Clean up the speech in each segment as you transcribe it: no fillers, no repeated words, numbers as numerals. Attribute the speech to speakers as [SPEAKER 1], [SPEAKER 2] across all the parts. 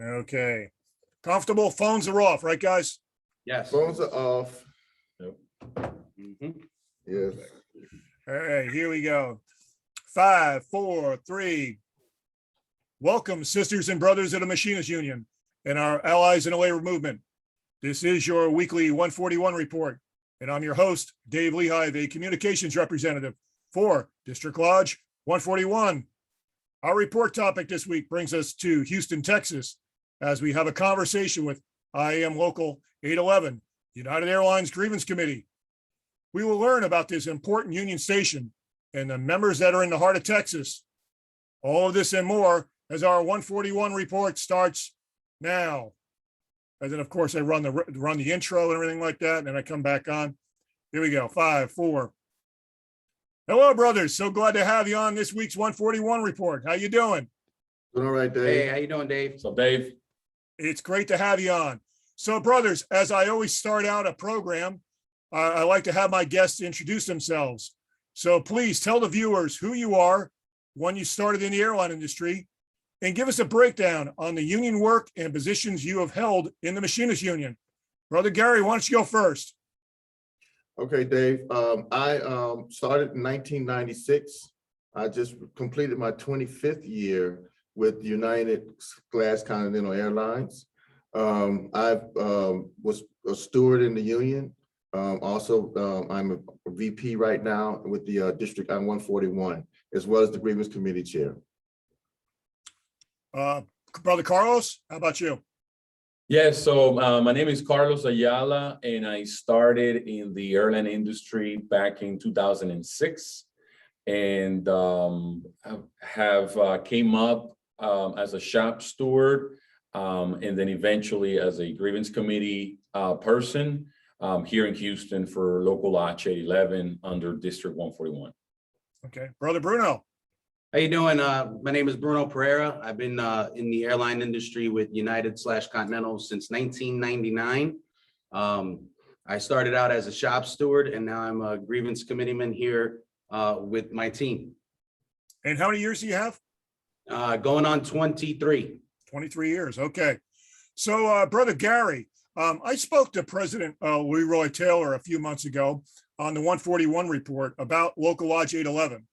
[SPEAKER 1] Okay. Comfortable? Phones are off, right, guys?
[SPEAKER 2] Yes.
[SPEAKER 3] Phones are off.
[SPEAKER 4] Yep.
[SPEAKER 3] Yes.
[SPEAKER 1] All right, here we go. 5, 4, 3. Welcome, sisters and brothers of the Machinists Union and our allies in the labor movement. This is your weekly 141 report, and I'm your host, Dave Lehive, a communications representative for District Lodge 141. Our report topic this week brings us to Houston, Texas, as we have a conversation with IAM Local 811, United Airlines Grievance Committee. We will learn about this important union station and the members that are in the heart of Texas. All of this and more as our 141 report starts now. And then, of course, I run the intro and everything like that, and then I come back on. Here we go. 5, 4. Hello, brothers. So glad to have you on this week's 141 report. How you doing?
[SPEAKER 3] Doing all right, Dave.
[SPEAKER 2] Hey, how you doing, Dave?
[SPEAKER 4] So Dave.
[SPEAKER 1] It's great to have you on. So, brothers, as I always start out a program, I like to have my guests introduce themselves. So please tell the viewers who you are, when you started in the airline industry, and give us a breakdown on the union work and positions you have held in the Machinists Union. Brother Gary, why don't you go first?
[SPEAKER 3] Okay, Dave. I started in 1996. I just completed my 25th year with United Continental Airlines. I was a steward in the union. Also, I'm a VP right now with the District 141, as well as the Grievance Committee chair.
[SPEAKER 1] Brother Carlos, how about you?
[SPEAKER 4] Yes, so my name is Carlos Ayala, and I started in the airline industry back in 2006, and have came up as a shop steward, and then eventually as a grievance committee person here in Houston for local Lodge 811 under District 141.
[SPEAKER 1] Okay, Brother Bruno.
[SPEAKER 2] How you doing? My name is Bruno Pereira. I've been in the airline industry with United/Continental since 1999. I started out as a shop steward, and now I'm a grievance committeeman here with my team.
[SPEAKER 1] And how many years do you have?
[SPEAKER 2] Going on 23.
[SPEAKER 1] 23 years. Okay. So, Brother Gary, I spoke to President Leroy Taylor a few months ago on the 141 report about local Lodge 811.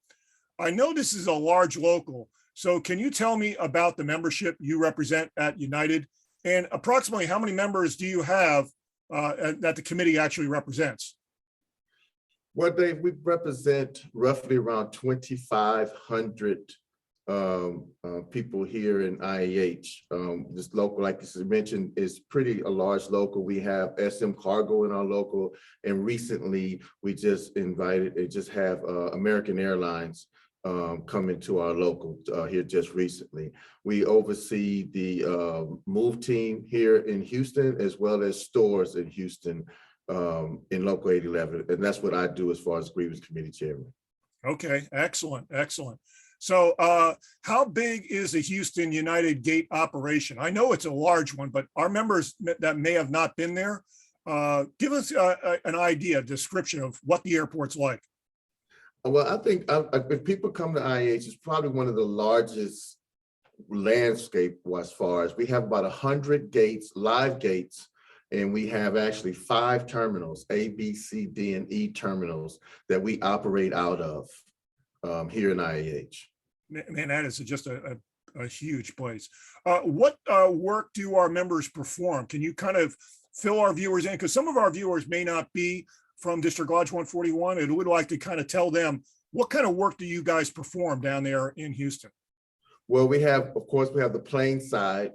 [SPEAKER 1] I know this is a large local, so can you tell me about the membership you represent at United, and approximately how many members do you have that the committee actually represents?
[SPEAKER 3] Well, Dave, we represent roughly around 2,500 people here in IAH. This local, like you mentioned, is pretty a large local. We have SM Cargo in our local, and recently we just have American Airlines come into our local here just recently. We oversee the move team here in Houston, as well as stores in Houston in local 811, and that's what I do as far as grievance committee chairman.
[SPEAKER 1] Okay, excellent, excellent. So how big is the Houston United Gate operation? I know it's a large one, but our members that may have not been there, give us an idea, description of what the airport's like.
[SPEAKER 3] Well, I think if people come to IAH, it's probably one of the largest landscape as far as we have about 100 gates, live gates, and we have actually 5 terminals, A, B, C, D, and E terminals that we operate out of here in IAH.
[SPEAKER 1] Man, that is just a huge place. What work do our members perform? Can you kind of fill our viewers in? Because some of our viewers may not be from District Lodge 141, and would like to kind of tell them what kind of work do you guys perform down there in Houston?
[SPEAKER 3] Well, we have, of course, we have the plane side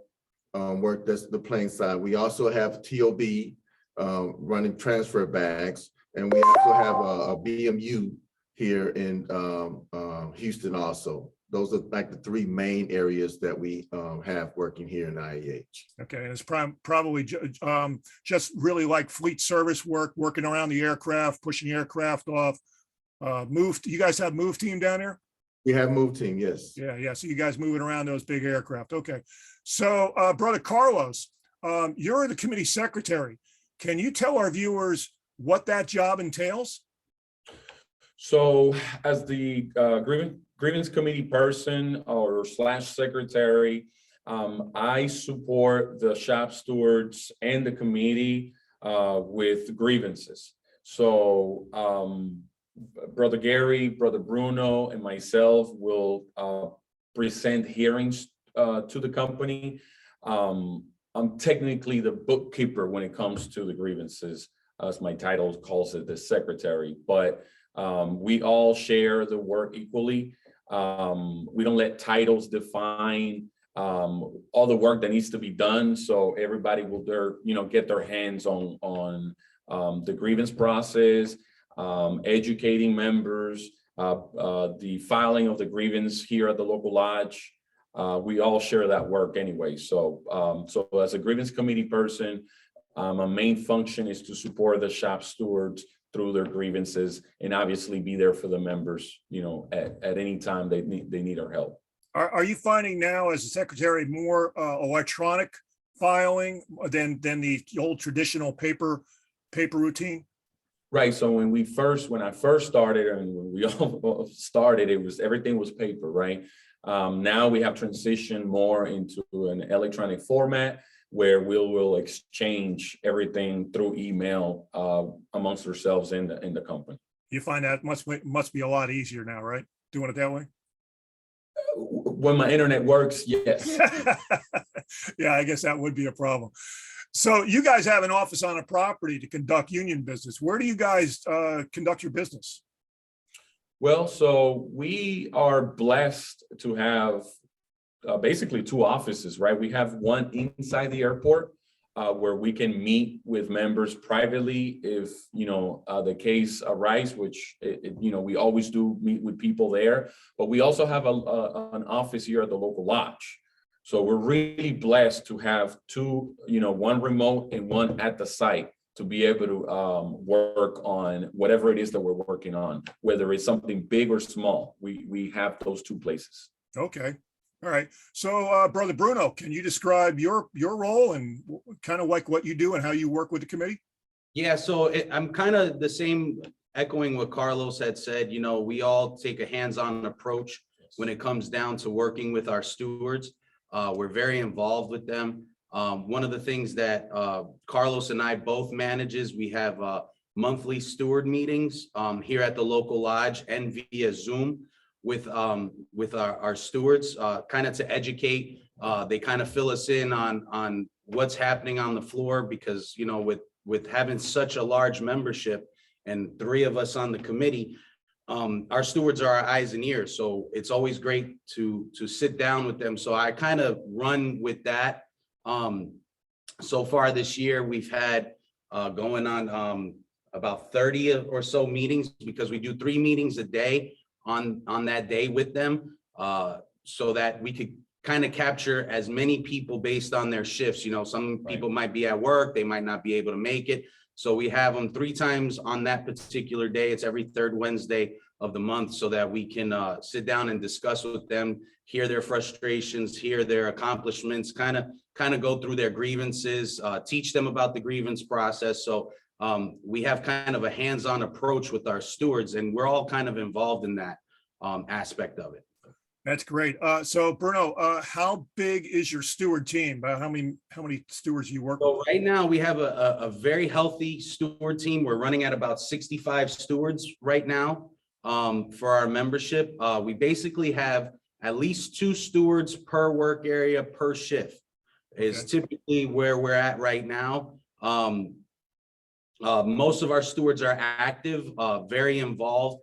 [SPEAKER 3] work. That's the plane side. We also have TOB running transfer bags, and we also have a BMU here in Houston also. Those are like the 3 main areas that we have working here in IAH.
[SPEAKER 1] Okay, and it's probably just really like fleet service work, working around the aircraft, pushing aircraft off. You guys have move team down there?
[SPEAKER 3] We have move team, yes.
[SPEAKER 1] Yeah. So you guys moving around those big aircraft. Okay. So, Brother Carlos, you're the committee secretary. Can you tell our viewers what that job entails?
[SPEAKER 4] So as the grievance committee person or slash secretary. I support the shop stewards and the committee with grievances. So Brother Gary, Brother Bruno, and myself will present hearings to the company. I'm technically the bookkeeper when it comes to the grievances, as my title calls it, the secretary, but we all share the work equally. We don't let titles define all the work that needs to be done. So everybody will get their hands on the grievance process, educating members, the filing of the grievance here at the local lodge. We all share that work anyway. So as a grievance committee person, my main function is to support the shop stewards through their grievances and obviously be there for the members, at any time they need our help.
[SPEAKER 1] Are you finding now as a secretary more electronic filing than the old traditional paper routine?
[SPEAKER 4] Right. So when I first started, and when we all started, everything was paper, right? Now we have transitioned more into an electronic format where we'll exchange everything through email amongst ourselves in the company.
[SPEAKER 1] You find that must be a lot easier now, right? Doing it that way?
[SPEAKER 4] When my internet works, yes.
[SPEAKER 1] Yeah, I guess that would be a problem. So you guys have an office on a property to conduct union business. Where do you guys conduct your business?
[SPEAKER 4] Well, so we are blessed to have basically two offices, right? We have one inside the airport where we can meet with members privately if, the case arises, which, we always do meet with people there. But we also have an office here at the local lodge. So we're really blessed to have two, one remote and one at the site to be able to work on whatever it is that we're working on, whether it's something big or small. We have those two places.
[SPEAKER 1] Okay. All right. So Brother Bruno, can you describe your role and kind of like what you do and how you work with the committee?
[SPEAKER 2] Yeah, so I'm kind of the same, echoing what Carlos had said. We all take a hands-on approach when it comes down to working with our stewards. We're very involved with them. One of the things that Carlos and I both manages, we have monthly steward meetings here at the local lodge and via Zoom with our stewards, kind of to educate. They kind of fill us in on what's happening on the floor because, with having such a large membership and 3 of us on the committee, our stewards are our eyes and ears. So it's always great to sit down with them. So I kind of run with that. So far this year, we've had going on about 30 or so meetings because we do 3 meetings a day on that day with them, so that we could kind of capture as many people based on their shifts. Some people might be at work, they might not be able to make it. So we have them 3 times on that particular day. It's every 3rd Wednesday of the month so that we can sit down and discuss with them, hear their frustrations, hear their accomplishments, kind of go through their grievances, teach them about the grievance process. So we have kind of a hands-on approach with our stewards, and we're all kind of involved in that aspect of it.
[SPEAKER 1] That's great. So Bruno, how big is your steward team? How many stewards you work with?
[SPEAKER 2] So right now we have a very healthy steward team. We're running at about 65 stewards right now for our membership. We basically have at least 2 stewards per work area per shift is typically where we're at right now. Most of our stewards are active, very involved.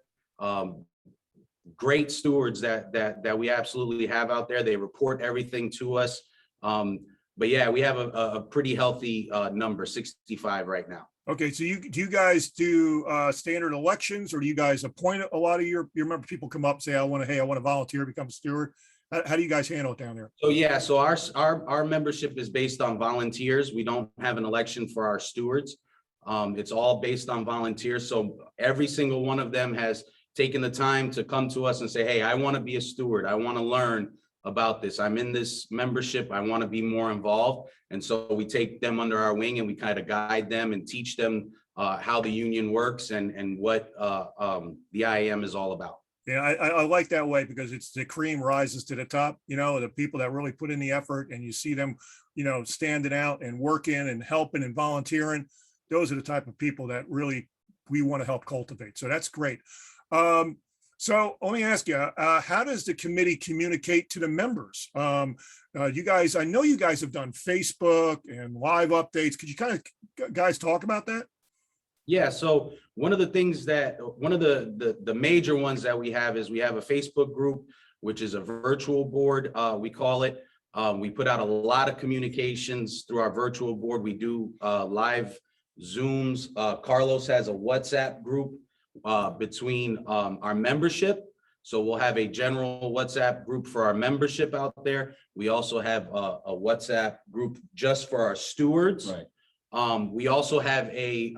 [SPEAKER 2] Great stewards that we absolutely have out there. They report everything to us. But yeah, we have a pretty healthy number, 65 right now.
[SPEAKER 1] Okay, so do you guys do standard elections, or do you guys appoint a lot of your member? People come up and say, I want to volunteer, become a steward. How do you guys handle it down there?
[SPEAKER 2] So yeah, so our membership is based on volunteers. We don't have an election for our stewards. It's all based on volunteers. So every single one of them has taken the time to come to us and say, hey, I want to be a steward. I want to learn about this. I'm in this membership. I want to be more involved. And so we take them under our wing and we kind of guide them and teach them how the union works and what the IAM is all about.
[SPEAKER 1] Yeah, I like that way because it's the cream rises to the top, the people that really put in the effort and you see them, standing out and working and helping and volunteering. Those are the type of people that really we want to help cultivate. So that's great. So let me ask you, how does the committee communicate to the members? You guys, I know you guys have done Facebook and live updates. Could you kind of guys talk about that?
[SPEAKER 2] Yeah, so one of the things one of the major ones that we have is we have a Facebook group, which is a virtual board, we call it. We put out a lot of communications through our virtual board. We do live Zooms. Carlos has a WhatsApp group between our membership. So we'll have a general WhatsApp group for our membership out there. We also have a WhatsApp group just for our stewards.
[SPEAKER 4] Right.
[SPEAKER 2] We also have a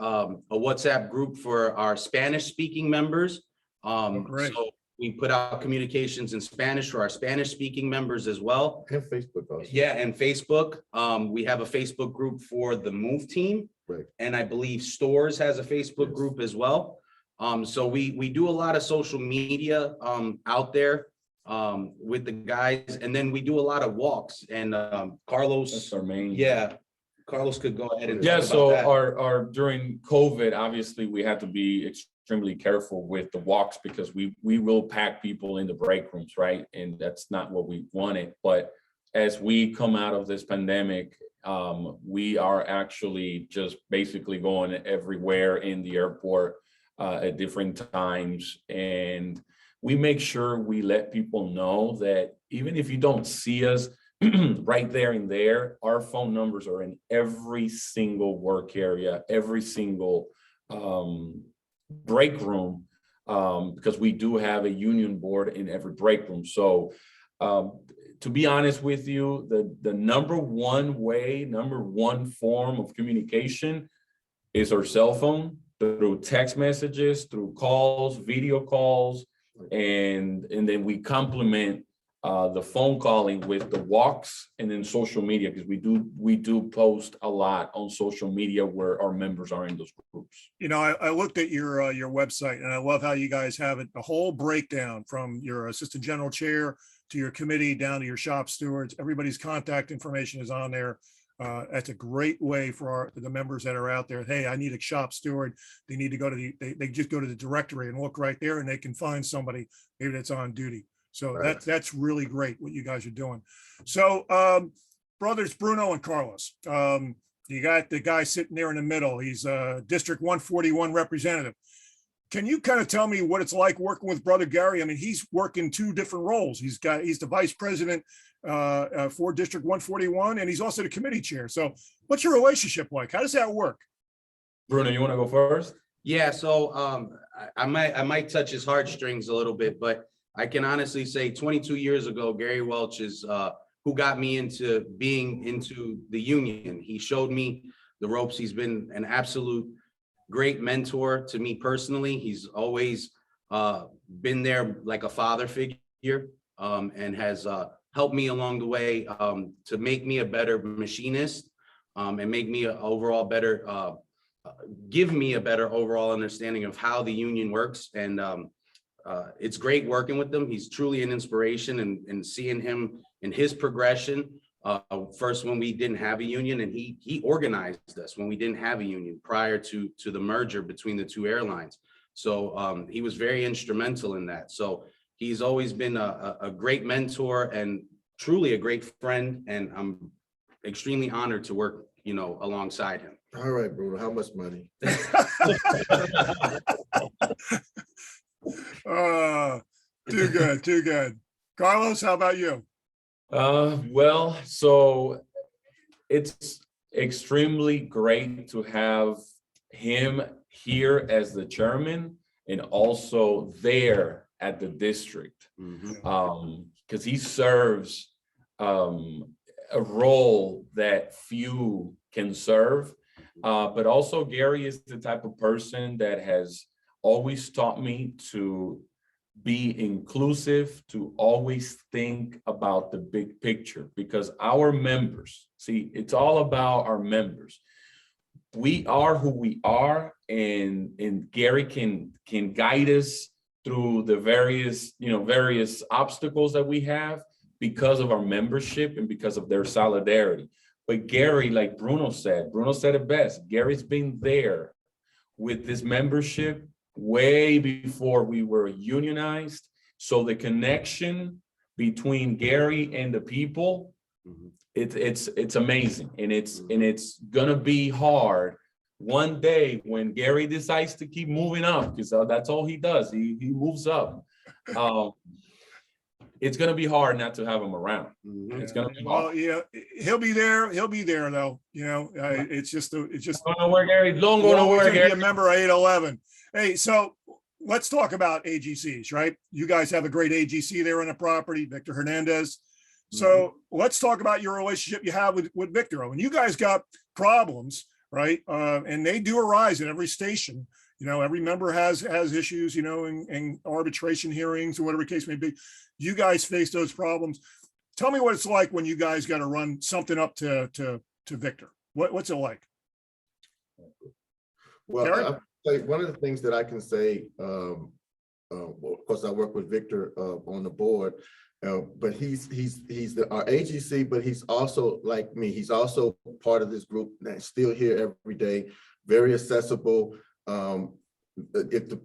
[SPEAKER 2] WhatsApp group for our Spanish speaking members.
[SPEAKER 1] Great.
[SPEAKER 2] So we put out communications in Spanish for our Spanish speaking members as well.
[SPEAKER 3] And Facebook also.
[SPEAKER 2] Yeah, and Facebook. We have a Facebook group for the move team.
[SPEAKER 3] Right.
[SPEAKER 2] And I believe Stores has a Facebook group as well. So we do a lot of social media out there with the guys, and then we do a lot of walks. And Carlos,
[SPEAKER 4] That's our main.
[SPEAKER 2] yeah, Carlos could go ahead and
[SPEAKER 4] Yeah,
[SPEAKER 2] talk
[SPEAKER 4] so
[SPEAKER 2] about that.
[SPEAKER 4] our during COVID, obviously we had to be extremely careful with the walks because we will pack people in the break rooms, right? And that's not what we wanted. But as we come out of this pandemic, we are actually just basically going everywhere in the airport at different times. And we make sure we let people know that even if you don't see us right there and there, our phone numbers are in every single work area, every single break room, because we do have a union board in every break room. So to be honest with you, the number one form of communication is our cell phone, through text messages, through calls, video calls, and then we complement the phone calling with the walks and then social media, because we do post a lot on social media where our members are in those groups.
[SPEAKER 1] I looked at your website and I love how you guys have it, the whole breakdown from your assistant general chair to your committee down to your shop stewards. Everybody's contact information is on there. That's a great way for the members that are out there. Hey, I need a shop steward. They need to go to they just go to the directory and look right there and they can find somebody maybe that's on duty. So
[SPEAKER 3] Right.
[SPEAKER 1] that's really great what you guys are doing. So brothers Bruno and Carlos, you got the guy sitting there in the middle. He's a District 141 representative. Can you kind of tell me what it's like working with Brother Gary? I mean, he's working two different roles. He's the vice president for District 141, and he's also the committee chair. So what's your relationship like? How does that work?
[SPEAKER 4] Bruno, you want to go first?
[SPEAKER 2] Yeah, so I might touch his heartstrings a little bit, but I can honestly say 22 years ago, Gary Welch is who got me into being into the union. He showed me the ropes. He's been an absolute great mentor to me personally. He's always been there like a father figure, and has helped me along the way to make me a better machinist, and make me an overall better, give me a better overall understanding of how the union works. And it's great working with him. He's truly an inspiration, and seeing him in his progression. First, when we didn't have a union, and he organized us when we didn't have a union prior to the merger between the two airlines. So he was very instrumental in that. So he's always been a great mentor and truly a great friend. And I'm extremely honored to work, alongside him.
[SPEAKER 3] All right, Bruno, how much money?
[SPEAKER 1] Too good, too good. Carlos, how about you?
[SPEAKER 4] Well, so it's extremely great to have him here as the chairman and also there at the district, because he serves a role that few can serve. But also Gary is the type of person that has always taught me to be inclusive, to always think about the big picture, because our members, see, it's all about our members. We are who we are, and Gary can guide us through the various obstacles that we have because of our membership and because of their solidarity. But Gary, like Bruno said it best. Gary's been there with this membership way before we were unionized. So the connection between Gary and the people, it's amazing. And it's gonna be hard one day when Gary decides to keep moving up, because that's all he does. He moves up. It's going to be hard not to have him around. It's going to be hard.
[SPEAKER 1] Well, yeah, he'll be there. He'll be there though. It's just
[SPEAKER 4] Don't know where Gary. Don't go nowhere.
[SPEAKER 1] Be a member of 811. Hey, so let's talk about AGCs, right? You guys have a great AGC there on the property, Victor Hernandez. So let's talk about your relationship you have with Victor. When you guys got problems, right? And they do arise in every station. Every member has issues, in arbitration hearings or whatever the case may be. You guys face those problems. Tell me what it's like when you guys got to run something up to Victor. What's it like?
[SPEAKER 3] Well, one of the things that I can say, of course, I work with Victor on the board, but he's our AGC, but he's also like me. He's also part of this group that's still here every day, very accessible.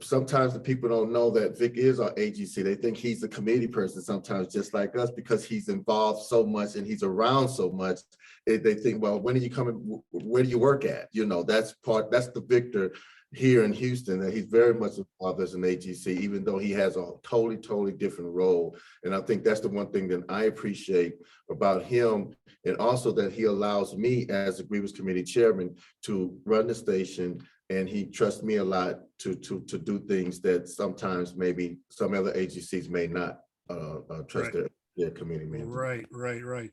[SPEAKER 3] Sometimes the people don't know that Vic is our AGC. They think he's a committee person sometimes, just like us, because he's involved so much and he's around so much. They think, well, when are you coming? Where do you work at? That's the Victor here in Houston, that he's very much involved as an AGC, even though he has a totally different role. And I think that's the one thing that I appreciate about him, and also that he allows me as a Grievance Committee chairman to run the station, and he trusts me a lot to do things that sometimes maybe some other AGCs may not trust their committee members.
[SPEAKER 1] Right.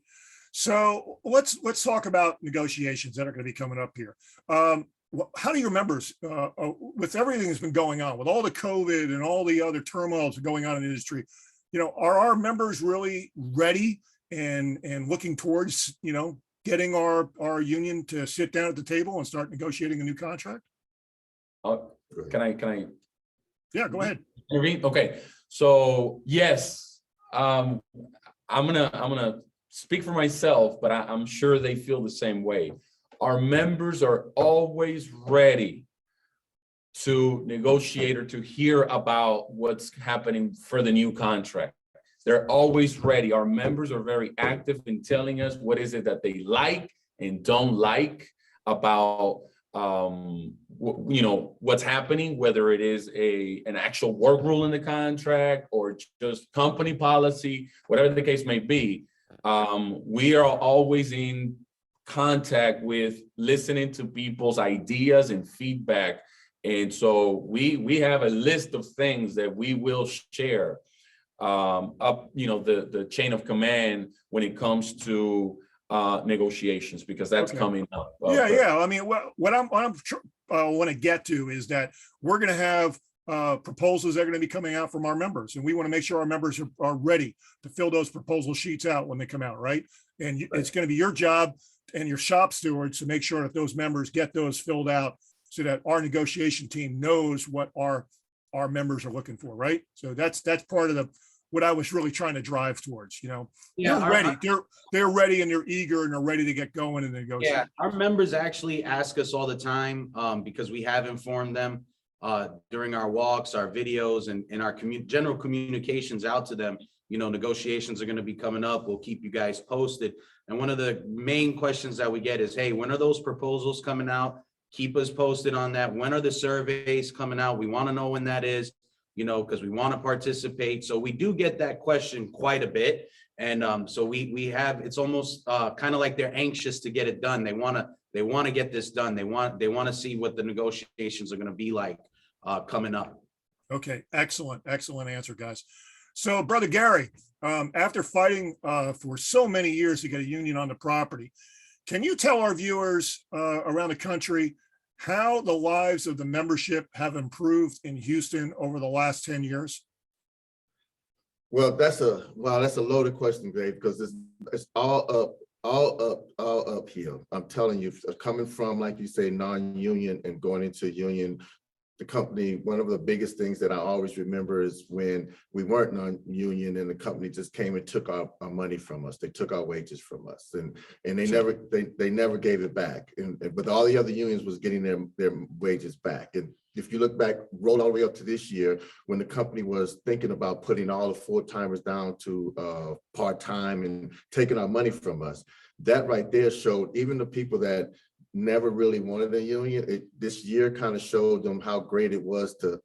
[SPEAKER 1] So let's talk about negotiations that are going to be coming up here. How do your members, with everything that's been going on, with all the COVID and all the other turmoils going on in the industry, are our members really ready and looking towards, getting our union to sit down at the table and start negotiating a new contract?
[SPEAKER 4] Can I?
[SPEAKER 1] Yeah, go ahead.
[SPEAKER 4] Okay, so yes, I'm gonna speak for myself, but I'm sure they feel the same way. Our members are always ready to negotiate or to hear about what's happening for the new contract. They're always ready. Our members are very active in telling us what is it that they like and don't like about what's happening, whether it is an actual work rule in the contract or just company policy, whatever the case may be. We are always in contact with listening to people's ideas and feedback. And so we have a list of things that we will share up, the chain of command when it comes to negotiations, because that's coming up.
[SPEAKER 1] Yeah. I mean, what I want to get to is that we're going to have proposals that are going to be coming out from our members, and we want to make sure our members are ready to fill those proposal sheets out when they come out, right? And it's going to be your job and your shop stewards to make sure that those members get those filled out so that our negotiation team knows what our members are looking for, right? So that's part of what I was really trying to drive towards, they're ready. They're ready and they're eager and they're ready to get going and negotiate.
[SPEAKER 2] Yeah, our members actually ask us all the time because we have informed them during our walks, our videos, and our general communications out to them. Negotiations are going to be coming up. We'll keep you guys posted. And one of the main questions that we get is, hey, when are those proposals coming out? Keep us posted on that. When are the surveys coming out? We want to know when that is, because we want to participate. So we do get that question quite a bit. And so we have, it's almost kind of like they're anxious to get it done. They want to get this done. They want to see what the negotiations are going to be like coming up.
[SPEAKER 1] Okay. Excellent answer, guys. So Brother Gary, after fighting for so many years to get a union on the property, can you tell our viewers around the country how the lives of the membership have improved in Houston over the last 10 years?
[SPEAKER 3] Well, that's a loaded question, Dave, because it's all uphill. I'm telling you, coming from, like you say, non-union and going into union, the company, one of the biggest things that I always remember is when we weren't non-union and the company just came and took our money from us. They took our wages from us, and they never gave it back. But all the other unions was getting their wages back. And if you look back, roll all the way up to this year, when the company was thinking about putting all the full-timers down to part-time and taking our money from us, that right there showed even the people that never really wanted a union, this year kind of showed them how great it was to,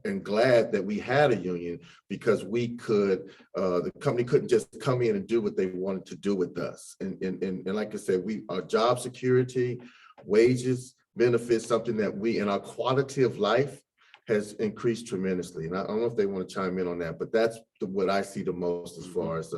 [SPEAKER 3] and glad that we had a union, because we could, the company couldn't just come in and do what they wanted to do with us. And like I said, our job security, wages, benefits, something that and our quality of life has increased tremendously. And I don't know if they want to chime in on that, but that's what I see the most as far as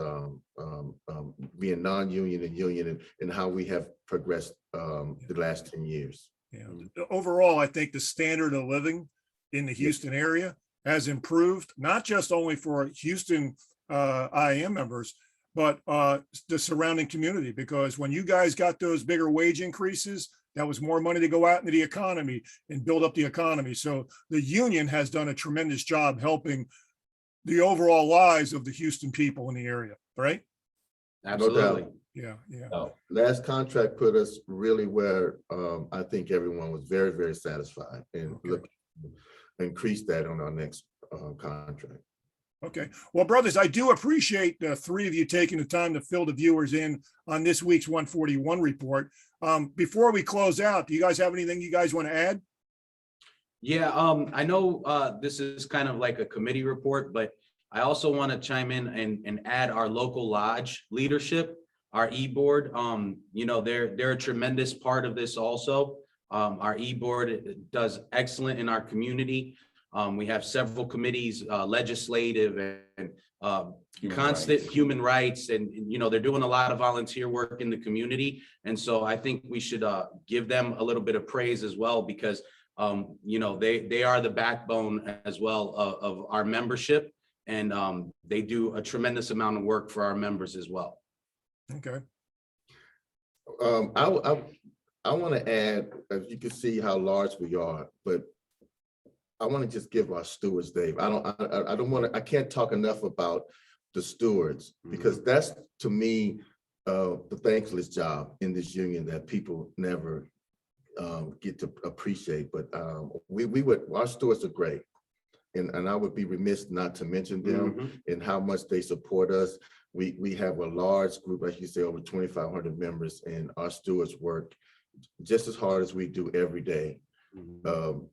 [SPEAKER 3] being non-union and union, and how we have progressed the last 10 years.
[SPEAKER 1] Yeah. Overall, I think the standard of living in the Houston area has improved, not just only for Houston IAM members, but the surrounding community, because when you guys got those bigger wage increases, that was more money to go out into the economy and build up the economy. So the union has done a tremendous job helping the overall lives of the Houston people in the area, right?
[SPEAKER 2] Absolutely.
[SPEAKER 1] Yeah, yeah.
[SPEAKER 4] No.
[SPEAKER 3] Last contract put us really where I think everyone was very, very satisfied, and look, increase that on our next contract.
[SPEAKER 1] Okay. Well, brothers, I do appreciate the three of you taking the time to fill the viewers in on this week's 141 report. Before we close out, do you guys have anything you guys want to add?
[SPEAKER 2] Yeah, I know this is kind of like a committee report, but I also want to chime in and add our local lodge leadership, our e-board. You know, they're a tremendous part of this also. Our e-board does excellent in our community. We have several committees, legislative and constant human rights, and you know, they're doing a lot of volunteer work in the community. And so I think we should give them a little bit of praise as well, because you know, they are the backbone as well of our membership, and they do a tremendous amount of work for our members as well.
[SPEAKER 1] Okay.
[SPEAKER 3] I want to add, as you can see how large we are, but I want to just give our stewards, Dave. I can't talk enough about the stewards, because that's, to me, the thankless job in this union that people never get to appreciate. But our stewards are great. And I would be remiss not to mention them and how much they support us. We have a large group, like you say, over 2,500 members, and our stewards work just as hard as we do every day to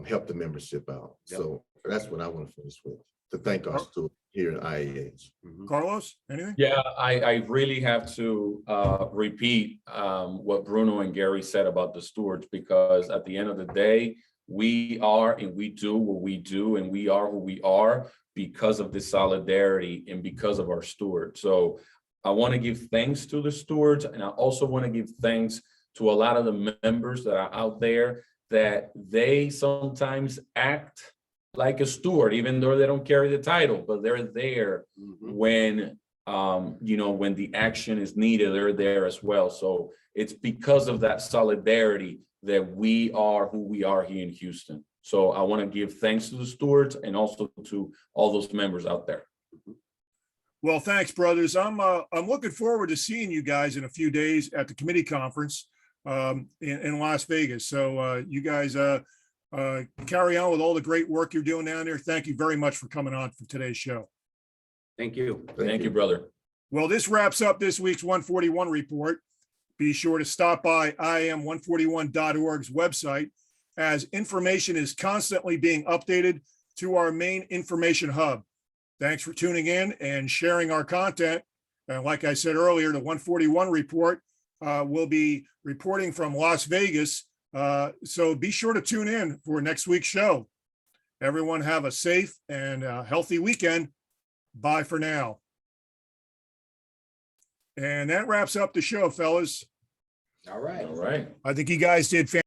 [SPEAKER 3] help the membership out. Yep. So that's what I want to finish with, to thank our stewards here in IAH.
[SPEAKER 1] Carlos, anything?
[SPEAKER 4] Yeah, I really have to repeat what Bruno and Gary said about the stewards, because at the end of the day, we are and we do what we do, and we are who we are because of this solidarity and because of our stewards. So I want to give thanks to the stewards, and I also want to give thanks to a lot of the members that are out there, that they sometimes act like a steward, even though they don't carry the title, but they're there when, you know, when the action is needed, they're there as well. So it's because of that solidarity that we are who we are here in Houston. So I want to give thanks to the stewards and also to all those members out there.
[SPEAKER 1] Well, thanks, brothers. I'm looking forward to seeing you guys in a few days at the committee conference in Las Vegas. So you guys carry on with all the great work you're doing down there. Thank you very much for coming on for today's show.
[SPEAKER 2] Thank you.
[SPEAKER 4] Thank you, brother.
[SPEAKER 1] Well, this wraps up this week's 141 report. Be sure to stop by im141.org's website, as information is constantly being updated to our main information hub. Thanks for tuning in and sharing our content. And like I said earlier, the 141 report will be reporting from Las Vegas. So be sure to tune in for next week's show. Everyone have a safe and healthy weekend. Bye for now. And that wraps up the show, fellas.
[SPEAKER 2] All right.
[SPEAKER 4] All right.
[SPEAKER 1] I think you guys did fantastic.